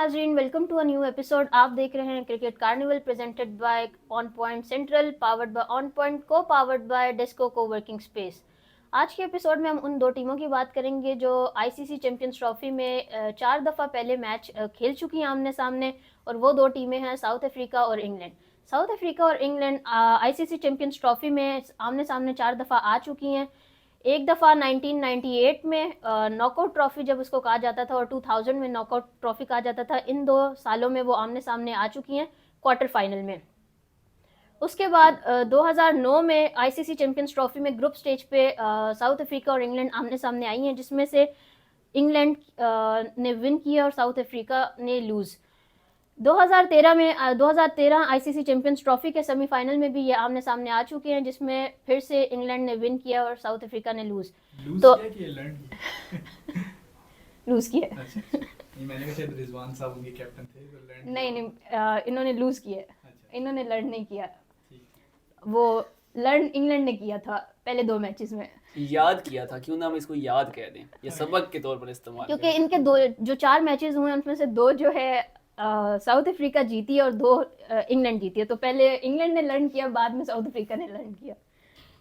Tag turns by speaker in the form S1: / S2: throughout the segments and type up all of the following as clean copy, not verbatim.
S1: नाजरीन, welcome to a new episode. आप देख रहे हैं cricket carnival presented by on point central, powered by on point, co powered by Desco coworking space. आज के episode में हम उन दो टीमों की बात करेंगे जो आईसीसी चैंपियंस ट्रॉफी में 4 दफ़ा पहले मैच खेल चुकी हैं आमने सामने, और वो दो टीमें हैं साउथ अफ्रीका और इंग्लैंड। साउथ अफ्रीका और इंग्लैंड आईसीसी चैंपियंस ट्रॉफी में आमने सामने 4 दफ़ा आ चुकी हैं। एक दफ़ा 1998 में नॉकआउट ट्रॉफी जब उसको कहा जाता था, और 2000 में नॉकआउट ट्रॉफी कहा जाता था। इन 2 सालों में वो आमने सामने आ चुकी हैं क्वार्टर फाइनल में। उसके बाद 2009 में आईसीसी चैंपियंस ट्रॉफी में ग्रुप स्टेज पे साउथ अफ्रीका और इंग्लैंड आमने सामने आई हैं, जिसमें से इंग्लैंड ने विन किया और साउथ अफ्रीका ने लूज़। 2013 आईसीसी चैंपियंस ट्रॉफी के सेमीफाइनल में भी ये आमने सामने आ चुके हैं, जिसमें फिर से इंग्लैंड ने विन किया और साउथ अफ्रीका ने लूज
S2: तो किया कि लर्न किया?
S1: लूज किया।
S2: अच्छा, नहीं मैंने कहा शायद रिजवान साहब उनके कैप्टन थे तो लर्न
S1: नहीं, इन्होंने लूज किया।
S2: अच्छा,
S1: इन्होंने लर्न नहीं किया,
S2: ठीक।
S1: वो लर्न इंग्लैंड ने किया था पहले 2 मैचेस में।
S3: याद किया था, क्यों ना हम इसको याद कह दें या सबक के तौर पर इस्तेमाल
S1: क्योंकि
S3: करें।
S1: इनके दो जो 4 मैचेस हुए उनमें से 2 जो है साउथ अफ्रीका जीती और 2 इंग्लैंड जीती है। तो पहले इंग्लैंड ने लर्न किया, बाद में साउथ अफ्रीका ने लर्न किया।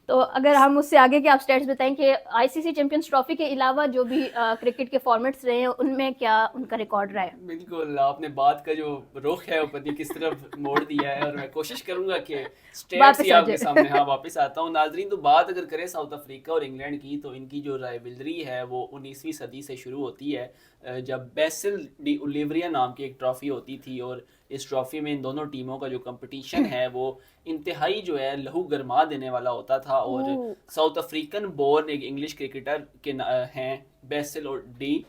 S1: तो अगर हम उससे आगे के आप स्टैट्स बताएं कि आईसीसी चैंपियंस ट्रॉफी के अलावा जो भी क्रिकेट के फॉर्मेट्स रहे हैं उनमें क्या उनका रिकॉर्ड रहा है।
S3: बिल्कुल, आपने बात का जो रुख है वो पता किस तरफ मोड़ दिया है, और मैं कोशिश करूंगा कि स्टेट्स
S1: वापस
S3: ही
S1: आ
S3: आपके
S1: जाए।
S3: सामने वापस आता हूँ। नाजरीन, तो बात अगर करें साउथ अफ्रीका और इंग्लैंड की, तो इनकी जो राइवलरी है वो 19वीं सदी से शुरू होती है, जब बेसिल डी ओलिवरिया नाम की एक ट्रॉफी होती थी। और इस ट्रॉफी में इन दोनों टीमों का जो कंपटीशन है वो इंतहाई जो है लहू गरमा देने वाला होता था। और साउथ अफ्रीकन बोर्न एक इंग्लिश क्रिकेटर के हैं बेसिल डी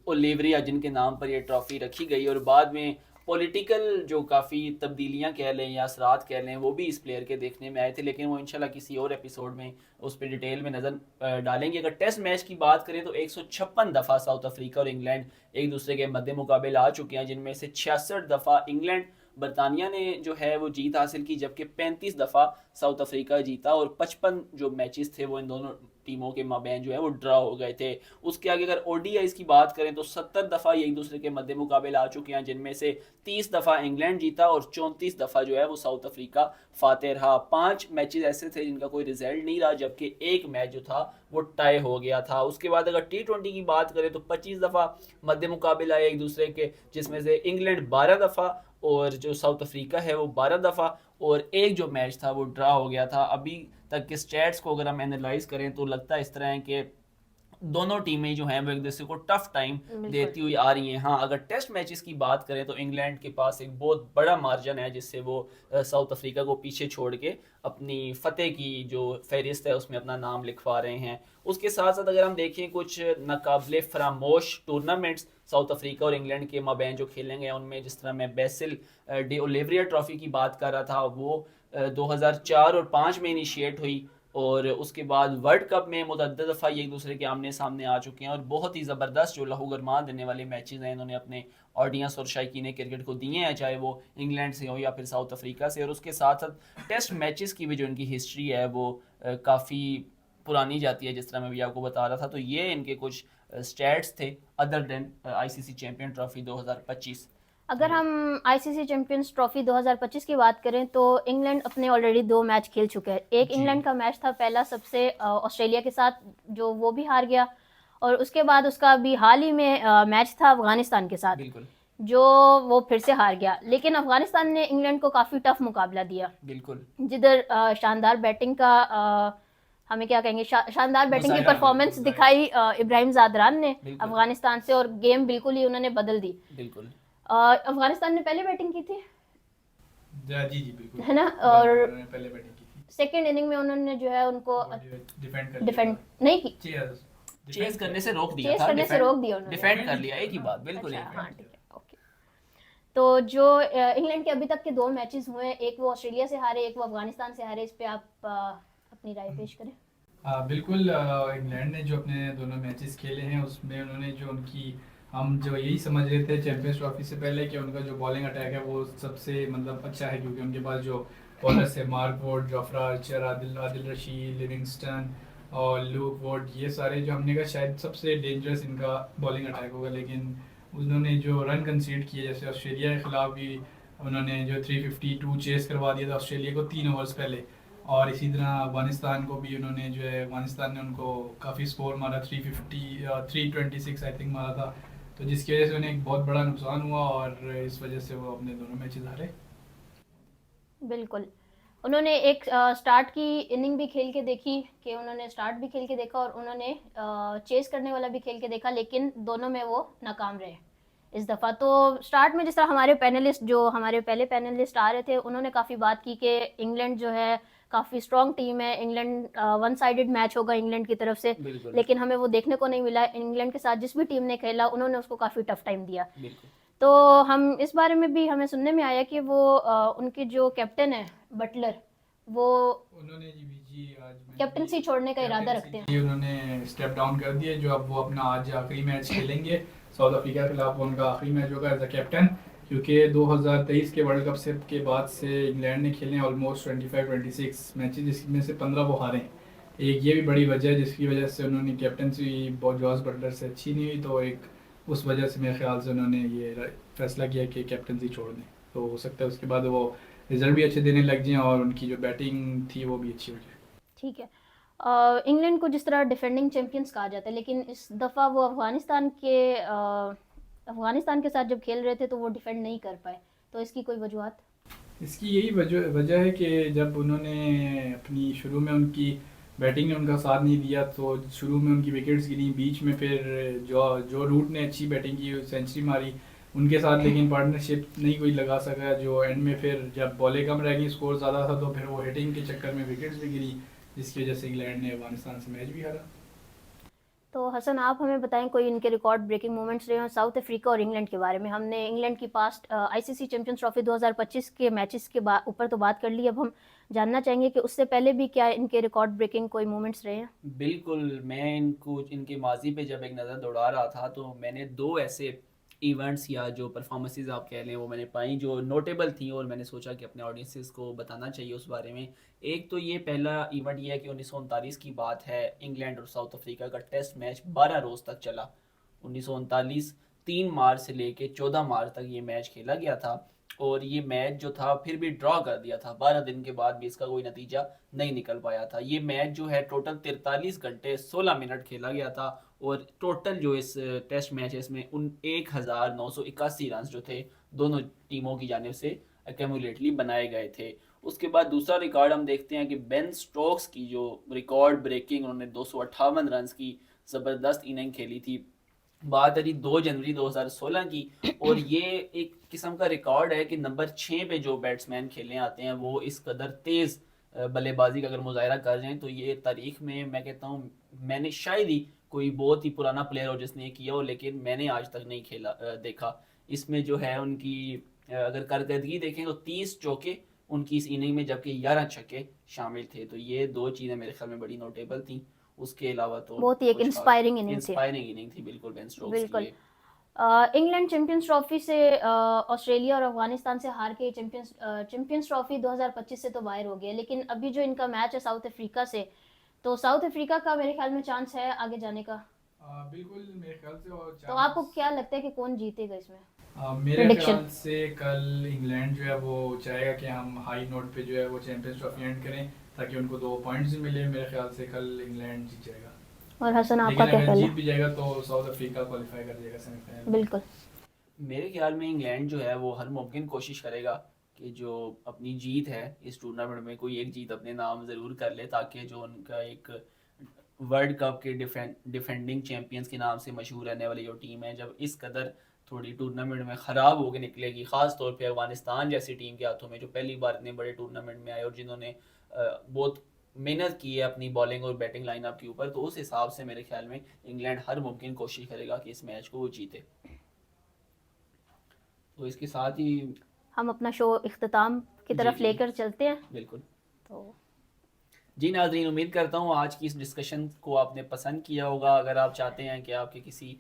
S3: ओलिवरिया, जिनके नाम पर यह ट्रॉफी रखी गई। और बाद में पॉलिटिकल जो काफ़ी तब्दीलियां कह लें या असरात कह लें, वो भी इस प्लेयर के देखने में आए थे, लेकिन वो इंशाल्लाह किसी और एपिसोड में उस पर डिटेल में नज़र डालेंगे। अगर टेस्ट मैच की बात करें तो 156 दफ़ा साउथ अफ्रीका और इंग्लैंड एक दूसरे के मद्दे मुकाबले आ चुके हैं, जिनमें से 66 दफ़ा इंग्लैंड बरतानिया ने जो है वो जीत हासिल की, जबकि 35 दफ़ा साउथ अफ्रीका जीता। और 55 जो मैचेस थे वो इन दोनों टीमों के माबैन जो है वो ड्रा हो गए थे। उसके आगे अगर ओडीआईज की बात करें तो 70 दफ़ा ये एक दूसरे के मद्दे मुकाबले आ चुके हैं, जिनमें से 30 दफ़ा इंग्लैंड जीता और 34 दफ़ा जो है वो साउथ अफ्रीका फातेह रहा। 5 मैचेस ऐसे थे जिनका कोई रिजल्ट नहीं रहा, जबकि एक मैच जो था वो टाई हो गया था। उसके बाद अगर T20 की बात करें तो 25 दफ़ा मद्दे मुकाबले आए एक दूसरे के, जिसमें से इंग्लैंड 12 दफ़ा और जो साउथ अफ्रीका है वो 12 दफ़ा, और एक जो मैच था वो ड्रा हो गया था। अभी तक के स्टैट्स को अगर हम एनालाइज करें तो लगता है इस तरह है कि दोनों टीमें जो हैं वो एक दूसरे को टफ टाइम देती हुई आ रही हैं। हाँ, अगर टेस्ट मैचेस की बात करें तो इंग्लैंड के पास एक बहुत बड़ा मार्जिन है, जिससे वो साउथ अफ्रीका को पीछे छोड़ के अपनी फतेह की जो फहरिस्त है उसमें अपना नाम लिखवा रहे हैं। उसके साथ साथ अगर हम देखें कुछ नाकाबिले फरामोश टूर्नामेंट्स साउथ अफ्रीका और इंग्लैंड के माबैन जो खेलेंगे, उनमें जिस तरह मैं बेसिल डी ओलिवरिया ट्रॉफी की बात कर रहा था, वो 2004 और 5 में इनिशिएट हुई। और उसके बाद वर्ल्ड कप में मुतअद्दिद दफ़ा ये एक दूसरे के आमने सामने आ चुके हैं, और बहुत ही ज़बरदस्त जो लहू गरमा देने वाले मैचेस हैं इन्होंने अपने ऑडियंस और शायकीन क्रिकेट को दिए हैं, चाहे वो इंग्लैंड से हो या फिर साउथ अफ्रीका से। और उसके साथ साथ टेस्ट मैचेस की भी जो इनकी हिस्ट्री है वो काफ़ी पुरानी जाती है, जिस तरह मैं भी आपको बता रहा था। तो ये इनके कुछ स्टैट्स थे other than ICC champion trophy 2025।
S1: अगर हम आईसीसी चैंपियंस ट्रॉफी 2025 की बात करें तो इंग्लैंड अपने ऑलरेडी 2 मैच खेल चुके हैं। एक इंग्लैंड का मैच था पहला सबसे ऑस्ट्रेलिया के साथ, जो वो भी हार गया, और उसके बाद उसका अभी हाल ही में मैच था अफगानिस्तान के साथ,
S3: बिल्कुल
S1: जो वो फिर से हार गया। लेकिन अफगानिस्तान ने इंग्लैंड को काफ़ी टफ मुकाबला दिया,
S3: बिल्कुल
S1: जिधर शानदार बैटिंग का हमें क्या कहेंगे, शानदार बैटिंग की परफॉर्मेंस दिखाई इब्राहिम ज़ादरान ने अफगानिस्तान से, और गेम बिल्कुल ही उन्होंने बदल दी।
S3: बिल्कुल
S1: अफगानिस्तान ने पहले बैटिंग की थी,
S2: जी जी बिल्कुल,
S1: है ना, और
S2: उन्होंने पहले बैटिंग की थी,
S1: सेकंड इनिंग में उन्होंने जो है उनको डिफेंड नहीं की,
S3: चेस करने से रोक दिया
S1: चेस
S3: था,
S1: करने से रोक दिया उन्होंने,
S3: डिफेंड कर लिया, एक ही बात, बिल्कुल
S1: अच्छा,
S3: एक
S1: हाँ
S3: बात।
S1: ठीक है, ओके। तो जो इंग्लैंड के अभी तक के 2 मैचेस हुए हैं, एक वो ऑस्ट्रेलिया से हारे, एक वो अफगानिस्तान से हारे, इस पे आप अपनी राय पेश करें।
S2: बिल्कुल। इंग्लैंड ने जो अपने दोनों मैचेस खेले हैं उसमें उन्होंने जो उनकी, हम जो यही समझ रहे थे चैंपियंस ट्रॉफी से पहले कि उनका जो बॉलिंग अटैक है वो सबसे मतलब अच्छा है, क्योंकि उनके पास जो बॉलर्स है Mark Wood, Jofra Archer, Adil Rashid, Livingstone और लूक वुड, ये सारे जो हमने कहा शायद सबसे डेंजरस इनका बॉलिंग अटैक होगा। लेकिन उन्होंने जो रन कंसीड किए, जैसे ऑस्ट्रेलिया के खिलाफ भी उन्होंने जो 352 चेस करवा दिया था ऑस्ट्रेलिया को 3 ओवर्स पहले, और इसी तरह अफगानिस्तान को भी उन्होंने जो है, अफगानिस्तान ने उनको काफ़ी स्कोर मारा, 350 326 आई थिंक मारा था, तो जिसकी वजह से उन्हें एक बहुत बड़ा नुकसान हुआ और इस वजह से वो अपने दोनों मैचेस हारे।
S1: बिल्कुल। उन्होंने एक स्टार्ट की इनिंग भी खेल के देखी, कि उन्होंने स्टार्ट भी खेल के देखा और उन्होंने चेस करने वाला भी खेल के देखा, लेकिन दोनों में वो नाकाम रहे इस दफ़ा। तो स्टार्ट में जिस तरह हमारे पैनलिस्ट, जो हमारे पहले पैनलिस्ट आ रहे थे, उन्होंने काफ़ी बात की कि इंग्लैंड जो है काफ़ी स्ट्रॉन्ग टीम है, इंग्लैंड वन साइडेड मैच होगा इंग्लैंड की तरफ से,
S3: बिल्कुल
S1: लेकिन हमें वो देखने को नहीं मिला। इंग्लैंड के साथ जिस भी टीम ने खेला उन्होंने उसको काफ़ी टफ टाइम दिया।
S3: बिल्कुल।
S1: तो हम इस बारे में भी हमें सुनने में आया कि वो उनके जो कैप्टन है बटलर, वो
S2: उन्होंने जी आज
S1: कैप्टनसी छोड़ने का इरादा रखते हैं।
S2: उन्होंने स्टेप डाउन कर दिया, जो अब वो अपना आज आखिरी मैच खेलेंगे साउथ अफ्रीका के खिलाफ, उनका आखिरी मैच होगा एज अ कैप्टन, क्योंकि 2023 के वर्ल्ड कप से के बाद से इंग्लैंड ने खेले ऑलमोस्ट 25-26 मैचेस, जिसमें से 15 वो हारे। एक ये भी बड़ी वजह है जिसकी वजह से उन्होंने कैप्टनसी जॉस बटलर से अच्छी नहीं हुई, तो एक उस वजह से मेरे ख्याल से उन्होंने ये फैसला किया कि कैप्टनसी छोड़ दें। तो हो सकता है उसके बाद वो रिजल्ट भी अच्छे देने लग जाएं और उनकी जो बैटिंग थी वो भी अच्छी हो जाए।
S1: ठीक है। इंग्लैंड को जिस तरह डिफेंडिंग चैंपियंस कहा जाता है, लेकिन इस दफ़ा वो अफगानिस्तान के साथ जब खेल रहे थे तो वो डिफेंड नहीं कर पाए, तो इसकी कोई वजूहत?
S2: इसकी यही वजह है कि जब उन्होंने अपनी शुरू में उनकी बैटिंग ने उनका साथ नहीं दिया, तो शुरू में उनकी विकेट्स गिरी, बीच में फिर जो रूट ने अच्छी बैटिंग की, सेंचुरी मारी उनके साथ, लेकिन पार्टनरशिप नहीं कोई लगा सका, जो एंड में फिर जब बॉलें कम रह गई, स्कोर ज़्यादा था, तो फिर वो हिटिंग के चक्कर में विकेट्स भी गिरी, जिसकी वजह से इंग्लैंड ने अफगानिस्तान से मैच भी हारा।
S1: तो हसन, आप हमें बताएं कोई इनके रिकॉर्ड ब्रेकिंग मोमेंट्स रहे हो साउथ अफ्रीका और इंग्लैंड के बारे में। हमने इंग्लैंड की पास्ट आईसीसी चैंपियंस ट्रॉफी 2025 के मैचेस के ऊपर तो बात कर ली, अब हम जानना चाहेंगे कि उससे पहले भी क्या इनके रिकॉर्ड ब्रेकिंग कोई मोमेंट्स रहे हैं?
S3: बिल्कुल, मैं इनको इनके माजी पे जब एक नज़र दौड़ा रहा था तो मैंने दो ऐसे इवेंट्स या जो परफॉर्मेंसेस आप कह लें वो मैंने पाई जो नोटेबल थी, और मैंने सोचा कि अपने ऑडियंसेस को बताना चाहिए उस बारे में। एक तो ये पहला इवेंट ये है कि 1939 की बात है, इंग्लैंड और साउथ अफ्रीका का टेस्ट मैच 12 रोज़ तक चला। 1939 3 मार्च से लेके 14 मार्च तक ये मैच खेला गया था, और ये मैच जो था फिर भी ड्रॉ कर दिया था। 12 दिन के बाद भी इसका कोई नतीजा नहीं निकल पाया था। ये मैच जो है टोटल 43 घंटे 16 मिनट खेला गया था, और टोटल जो इस टेस्ट मैच है इसमें 1981 रन जो थे दोनों टीमों की जानिब से एक्यूमुलेटली बनाए गए थे। उसके बाद दूसरा रिकॉर्ड हम देखते हैं कि बेन स्टोक्स की जो रिकॉर्ड ब्रेकिंग, उन्होंने 258 रन की ज़बरदस्त इनिंग खेली थी। बात है 2 जनवरी 2016 की, और ये एक किस्म का रिकॉर्ड है कि नंबर 6 पे जो बैट्समैन खेलने आते हैं वो इस कदर तेज़ बल्लेबाजी का अगर मुजाहरा कर जाएं, तो ये तारीख में मैं कहता हूँ मैंने शायद ही कोई बहुत ही पुराना प्लेयर हो जिसने ये किया हो, लेकिन मैंने आज तक नहीं खेला देखा। इसमें जो है उनकी अगर कारकर्दगी देखें तो 30 चौके उनकी इस इनिंग में, जबकि 11 छक्के शामिल थे। तो ये दो चीज़ें मेरे ख्याल में बड़ी नोटेबल थी। उसके अलावा तो
S1: बहुत ही एक इंस्पायरिंग
S3: इनिंग थी बिल्कुल बेन स्टोक्स
S1: बिल्कुल।
S3: की।
S1: इंग्लैंड चैंपियंस ट्रॉफी से ऑस्ट्रेलिया और अफगानिस्तान से हार के चैंपियंस ट्रॉफी 2025 से तो बाहर हो गया, लेकिन अभी जो इनका मैच है साउथ अफ्रीका से, तो साउथ अफ्रीका का मेरे ख्याल में चांस है आगे जाने का।
S2: बिल्कुल मेरे ख्याल से, और
S1: तो आपको क्या लगता है कि कौन जीतेगा इसमें?
S2: मेरे
S1: Prediction.
S2: ख्याल से कल इंग्लैंड जो है वो चाहेगा कि हम हाई नोट पे जो है वो चैंपियंस ट्रॉफी एंड करें, ताकि उनको 2 पॉइंट्स भी मिले। मेरे ख्याल से कल इंग्लैंड जीत जाएगा,
S1: और हसन, आपका
S2: लेकिन
S1: क्या
S2: अगर
S1: ख्याल
S2: जीत
S1: है?
S2: भी जाएगा तो साउथ अफ्रीका क्वालिफाई कर जाएगा सेमीफाइनल में।
S1: बिल्कुल।
S3: मेरे ख्याल में इंग्लैंड जो है वो हर मुमकिन कोशिश करेगा कि जो अपनी जीत है इस टूर्नामेंट में कोई एक जीत अपने नाम ज़रूर कर ले, ताकि जो उनका एक वर्ल्ड कप के डिफेंडिंग चैंपियंस के नाम से मशहूर रहने वाली जो टीम है, जब इस कदर थोड़ी टूर्नामेंट में ख़राब होकर निकलेगी, ख़ास तौर पे अफगानिस्तान जैसी टीम के हाथों में जो पहली बार इतने बड़े टूर्नामेंट में आए और जिन्होंने बहुत मेहनत की है अपनी बॉलिंग और बैटिंग लाइनअप के ऊपर, तो उस हिसाब से मेरे ख्याल में इंग्लैंड हर मुमकिन कोशिश करेगा कि इस मैच को वो जीते। तो इसके साथ ही
S1: हम अपना शो इख्तिताम की तरफ
S3: जी।
S1: लेकर चलते हैं।
S3: बिल्कुल।
S1: तो
S3: जी नाज़रीन, उम्मीद करता हूँ आज की इस डिस्कशन को आपने पसंद किया होगा। अगर आप चाहते हैं कि आपके किसी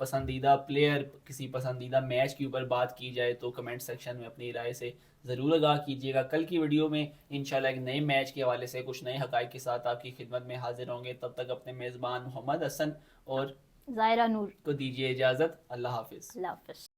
S3: पसंदीदा प्लेयर, किसी पसंदीदा मैच के ऊपर बात की जाए, तो कमेंट सेक्शन में अपनी राय से ज़रूर आगाह कीजिएगा। कल की वीडियो में इंशाल्लाह एक नए मैच के हवाले से कुछ नए हक़ाइक़ के साथ आपकी खिदमत में हाजिर होंगे। तब तक अपने मेज़बान मोहम्मद हसन और
S1: जायरा नूर
S3: को दीजिए इजाज़त। अल्लाह हाफिज़।
S1: अल्लाह हाफिज़।